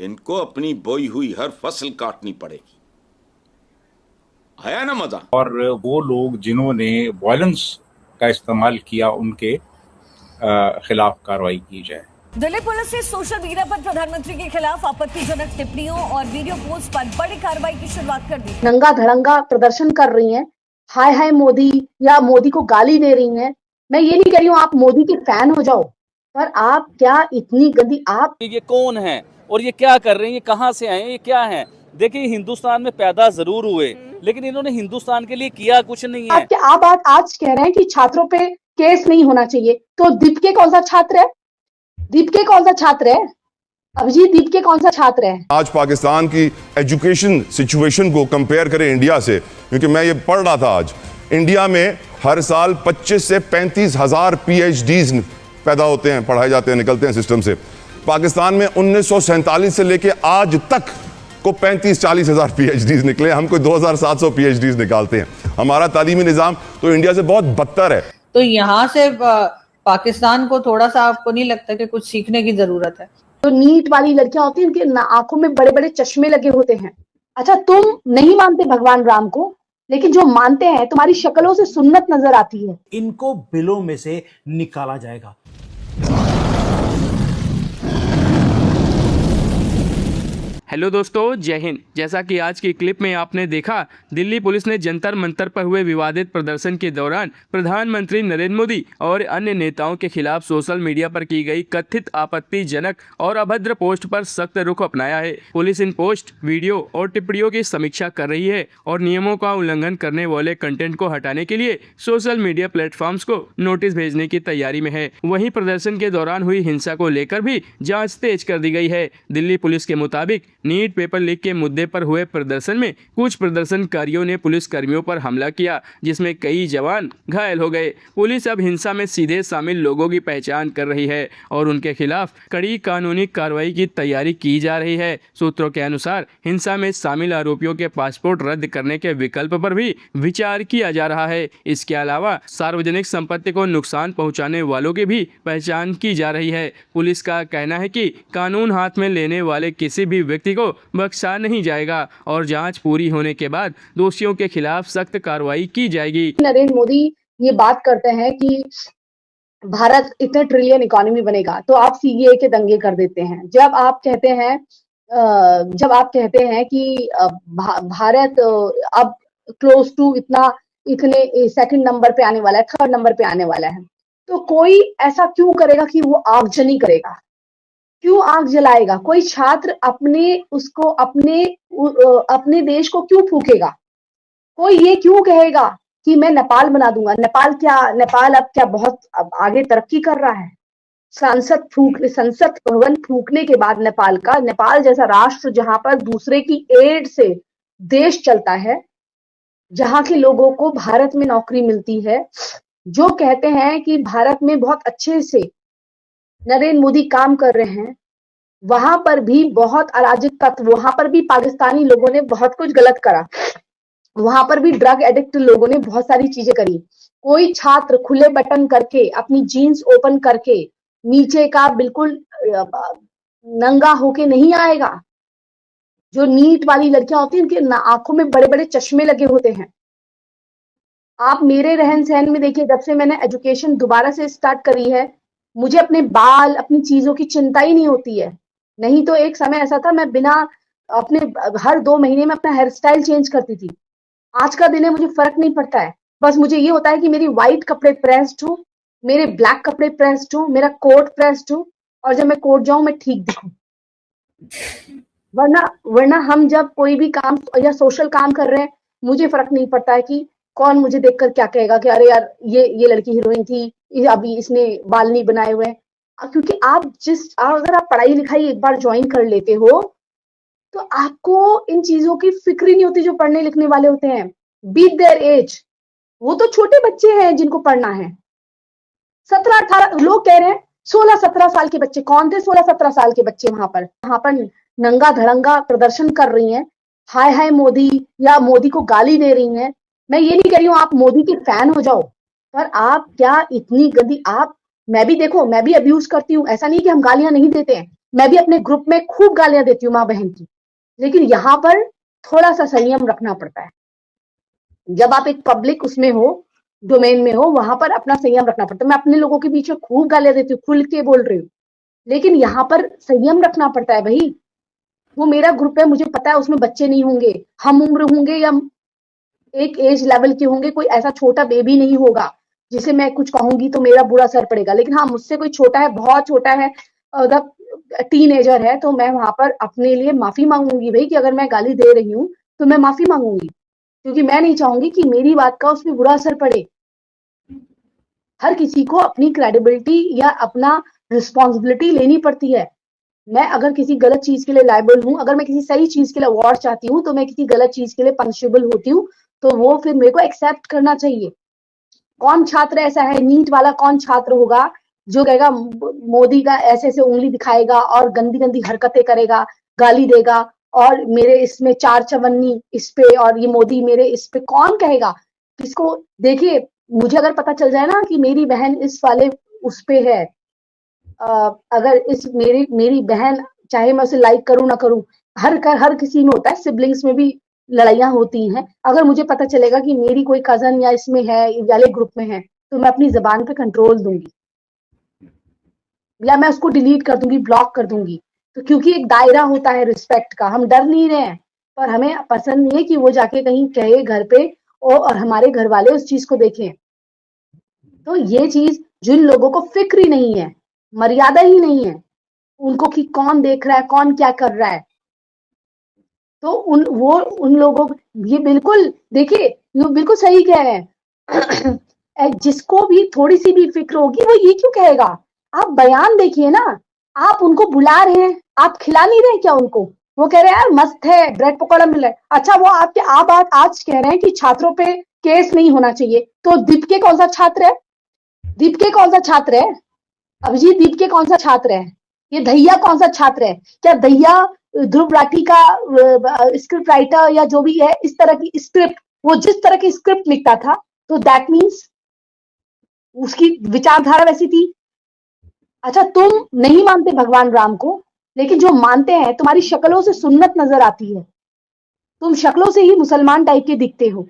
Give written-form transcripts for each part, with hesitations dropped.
इनको अपनी बोई हुई हर फसल काटनी पड़ेगी। आया ना मजा? और वो लोग जिन्होंने वायलेंस का इस्तेमाल किया उनके खिलाफ कार्रवाई की जाए। दिल्ली पुलिस ने सोशल मीडिया पर प्रधानमंत्री के खिलाफ आपत्तिजनक टिप्पणियों और वीडियो पोस्ट पर बड़ी कार्रवाई की शुरुआत कर दी। नंगा धड़ंगा प्रदर्शन कर रही हैं, हाय हाय मोदी या मोदी को गाली दे रही हैं। मैं ये नहीं कह रही हूँ आप मोदी के फैन हो जाओ, पर आप क्या इतनी गंदी, आप ये कौन है और ये क्या कर रहे हैं, ये कहाँ से आए हैं, ये क्या है? देखिए हिंदुस्तान में पैदा जरूर हुए लेकिन इन्होंने हिंदुस्तान के लिए किया कुछ नहीं है। आप आज कह रहे हैं कि छात्रों पे केस नहीं होना चाहिए, तो दीपके कौन सा छात्र है? दीपके कौन सा छात्र है? अभिजीत दीपके कौन सा छात्र है? आज पाकिस्तान की एजुकेशन सिचुएशन को कंपेयर करें इंडिया से, क्योंकि मैं ये पढ़ रहा था आज, इंडिया में हर साल 25 से 35 हजार PhDs पैदा होते हैं, पढ़ाए जाते हैं, निकलते हैं सिस्टम से। पाकिस्तान में 1947 से लेके आज तक को 35-40 हजार PhDs निकले, हम कोई 2700 PhDs निकालते हैं। हमारा तालीमी निज़ाम तो इंडिया से बहुत बदतर है। तो यहाँ से पाकिस्तान को थोड़ा सा आपको नहीं लगता कि कुछ सीखने की जरूरत है? तो नीट वाली लड़कियां होती हैं, उनके आंखों में बड़े बड़े चश्मे लगे होते हैं। अच्छा, तुम नहीं मानते भगवान राम को, लेकिन जो मानते हैं तुम्हारी शक्लों से सुन्नत नजर आती है। इनको बिलों में से निकाला जाएगा। हेलो दोस्तों, जय हिंद। जैसा कि आज की क्लिप में आपने देखा, दिल्ली पुलिस ने जंतर मंतर पर हुए विवादित प्रदर्शन के दौरान प्रधानमंत्री नरेंद्र मोदी और अन्य नेताओं के खिलाफ सोशल मीडिया पर की गई कथित आपत्तिजनक और अभद्र पोस्ट पर सख्त रुख अपनाया है। पुलिस इन पोस्ट, वीडियो और टिप्पणियों की समीक्षा कर रही है और नियमों का उल्लंघन करने वाले कंटेंट को हटाने के लिए सोशल मीडिया प्लेटफॉर्म्स को नोटिस भेजने की तैयारी में है। वहीं प्रदर्शन के दौरान हुई हिंसा को लेकर भी जाँच तेज कर दी गई है। दिल्ली पुलिस के मुताबिक नीट पेपर लीक के मुद्दे पर हुए प्रदर्शन में कुछ प्रदर्शनकारियों ने पुलिस कर्मियों पर हमला किया, जिसमें कई जवान घायल हो गए। पुलिस अब हिंसा में सीधे शामिल लोगों की पहचान कर रही है और उनके खिलाफ कड़ी कानूनी कार्रवाई की तैयारी की जा रही है। सूत्रों के अनुसार हिंसा में शामिल आरोपियों के पासपोर्ट रद्द करने के विकल्प पर भी विचार किया जा रहा है। इसके अलावा सार्वजनिक संपत्ति को नुकसान पहुंचाने वालों की भी पहचान की जा रही है। पुलिस का कहना है कि कानून हाथ में लेने वाले किसी भी व्यक्ति को बख्शा नहीं जाएगा और जांच पूरी होने के बाद दोषियों के खिलाफ सख्त कार्रवाई की जाएगी। नरेंद्र मोदी ये बात करते हैं कि भारत इतने ट्रिलियन इकोनॉमी बनेगा, तो आप CAA के दंगे कर देते हैं। जब आप कहते हैं कि भारत अब क्लोज टू इतने सेकंड नंबर पे आने वाला है, थर्ड नंबर पे आने वाला है, तो कोई ऐसा क्यों करेगा कि वो आगजनी करेगा? क्यों आग जलाएगा? कोई छात्र अपने देश को क्यों फूकेगा? कोई ये क्यों कहेगा कि मैं नेपाल बना दूंगा? नेपाल अब क्या बहुत आगे तरक्की कर रहा है? संसद भवन फूकने के बाद नेपाल जैसा राष्ट्र, जहां पर दूसरे की एड से देश चलता है, जहां के लोगों को भारत में नौकरी मिलती है, जो कहते हैं कि भारत में बहुत अच्छे से नरेंद्र मोदी काम कर रहे हैं, वहां पर भी बहुत अराजक तत्व, वहां पर भी पाकिस्तानी लोगों ने बहुत कुछ गलत करा, वहां पर भी ड्रग एडिक्ट लोगों ने बहुत सारी चीजें करी। कोई छात्र खुले बटन करके, अपनी जीन्स ओपन करके, नीचे का बिल्कुल नंगा होके नहीं आएगा। जो नीट वाली लड़कियां होती हैं, उनके आंखों में बड़े बड़े चश्मे लगे होते हैं। आप मेरे रहन सहन में देखिए, जब से मैंने एजुकेशन दोबारा से स्टार्ट करी है, मुझे अपने बाल, अपनी चीजों की चिंता ही नहीं होती है। नहीं तो एक समय ऐसा था, मैं हर 2 महीने में अपना हेयर स्टाइल चेंज करती थी। आज का दिन है, मुझे फर्क नहीं पड़ता है। बस मुझे ये होता है कि मेरी व्हाइट कपड़े प्रेस्ड हो, मेरे ब्लैक कपड़े प्रेस्ड हो, मेरा कोट प्रेस्ड हो, और जब मैं कोर्ट जाऊं मैं ठीक दिखूं। वरना हम जब कोई भी काम या सोशल काम कर रहे हैं, मुझे फर्क नहीं पड़ता है कि कौन मुझे देखकर क्या कहेगा कि अरे यार ये लड़की हीरोइन थी, अभी इसने बाल नहीं बनाए हुए हैं। क्योंकि अगर आप पढ़ाई लिखाई एक बार ज्वाइन कर लेते हो, तो आपको इन चीजों की फिक्र ही नहीं होती जो पढ़ने लिखने वाले होते हैं। बीट देयर एज, वो तो छोटे बच्चे हैं जिनको पढ़ना है। 17-18 लोग कह रहे हैं, 16-17 साल के बच्चे कौन थे? 16-17 साल के बच्चे वहां पर नंगा धड़ंगा प्रदर्शन कर रही हैं, हाय हाय मोदी या मोदी को गाली दे रही हैं। मैं ये नहीं कह रही हूँ आप मोदी के फैन हो जाओ, पर आप क्या इतनी गंदी, मैं भी अब्यूज करती हूँ, ऐसा नहीं कि हम गालियां नहीं देते हैं, मैं भी अपने ग्रुप में खूब गालियां देती हूँ माँ बहन की, लेकिन यहाँ पर थोड़ा सा संयम रखना पड़ता है। जब आप एक पब्लिक उसमें हो, डोमेन में हो, वहां पर अपना संयम रखना पड़ता है। मैं अपने लोगों के बीच में खूब गालियां देती हूँ, खुल के बोल रही हूँ, लेकिन यहाँ पर संयम रखना पड़ता है भाई। वो मेरा ग्रुप है, मुझे पता है उसमें बच्चे नहीं होंगे, हम उम्र होंगे या एक एज लेवल के होंगे, कोई ऐसा छोटा बेबी नहीं होगा जिसे मैं कुछ कहूंगी तो मेरा बुरा असर पड़ेगा। लेकिन हाँ, मुझसे कोई छोटा है, बहुत छोटा है, टीनेजर है, तो मैं वहां पर अपने लिए माफी मांगूंगी भाई कि अगर मैं गाली दे रही हूँ तो मैं माफी मांगूंगी, क्योंकि मैं नहीं चाहूंगी कि मेरी बात का उसमें बुरा असर पड़े। हर किसी को अपनी क्रेडिबिलिटी या अपना रिस्पॉन्सिबिलिटी लेनी पड़ती है। मैं अगर किसी गलत चीज के लिए लायबल हूँ, अगर मैं किसी सही चीज के लिए अवार्ड चाहती हूँ, तो मैं किसी गलत चीज के लिए पनिशेबल होती हूँ, तो वो फिर मेरे को एक्सेप्ट करना चाहिए। कौन छात्र ऐसा है, नीट वाला कौन छात्र होगा जो कहेगा मोदी का ऐसे ऐसे उंगली दिखाएगा और गंदी गंदी हरकतें करेगा, गाली देगा और मेरे इसमें 4 चवन्नी इस पे और ये मोदी मेरे इस पे, कौन कहेगा किसको? देखिए, मुझे अगर पता चल जाए ना कि मेरी बहन इस वाले उस पे है, अगर इस मेरी बहन, चाहे मैं उसे लाइक करूं ना करूं, हर किसी में होता है, सिबलिंग्स में भी लड़ाइयां होती हैं। अगर मुझे पता चलेगा कि मेरी कोई कजन या इसमें है, वाले ग्रुप में है, तो मैं अपनी जबान पे कंट्रोल दूंगी या मैं उसको डिलीट कर दूंगी, ब्लॉक कर दूंगी। तो क्योंकि एक दायरा होता है रिस्पेक्ट का, हम डर नहीं रहे हैं, पर हमें पसंद नहीं है कि वो जाके कहीं कहे घर पे और हमारे घर वाले उस चीज को देखें। तो ये चीज जिन लोगों को फिक्र ही नहीं है, मर्यादा ही नहीं है उनको कि कौन देख रहा है, कौन क्या कर रहा है, तो उन लोगों को ये बिल्कुल, देखिए ये बिल्कुल सही कह रहे हैं। जिसको भी थोड़ी सी भी फिक्र होगी वो ये क्यों कहेगा? आप बयान देखिए ना, आप उनको बुला रहे हैं, आप खिला नहीं रहे क्या उनको? वो कह रहे हैं यार मस्त है, ब्रेड पकौड़ा मिल रहा है। अच्छा, वो आप आज कह रहे हैं कि छात्रों पे केस नहीं होना चाहिए, तो दीपके कौन सा छात्र है? दीपके कौन सा छात्र है? अभिजीत दीपके कौन सा छात्र है? ये दहिया कौन सा छात्र है? क्या दहिया ध्रुव राठी का स्क्रिप्ट राइटर या जो भी है, इस तरह की स्क्रिप्ट, वो जिस तरह की स्क्रिप्ट लिखता था, तो दैट मीन्स उसकी विचारधारा वैसी थी। अच्छा, तुम नहीं मानते भगवान राम को, लेकिन जो मानते हैं, तुम्हारी शक्लों से सुन्नत नजर आती है, तुम शक्लों से ही मुसलमान टाइप के दिखते हो।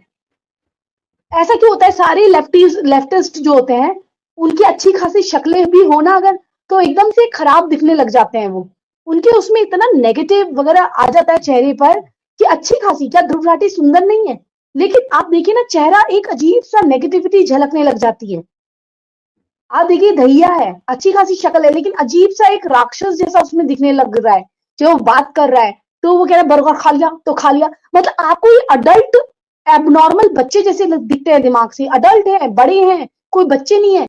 ऐसा क्यों होता है? सारे लेफ्टिस्ट जो होते हैं, उनकी अच्छी खासी शक्लें भी हो ना अगर, तो एकदम से खराब दिखने लग जाते हैं। वो उनके उसमें इतना नेगेटिव वगैरह आ जाता है चेहरे पर कि अच्छी खासी, क्या ध्रुव राठी सुंदर नहीं है? लेकिन आप देखिए ना, चेहरा एक अजीब सा नेगेटिविटी झलकने लग जाती है। आप देखिए, दहिया है, अच्छी खासी शक्ल है, लेकिन अजीब सा एक राक्षस जैसा उसमें दिखने लग रहा है। जो बात कर रहा है तो वो कह रहा है बर्गर खा लिया तो खा लिया, मतलब आपको ये अडल्ट एबनॉर्मल बच्चे जैसे दिखते हैं, दिमाग से अडल्ट है, बड़े हैं, कोई बच्चे नहीं है।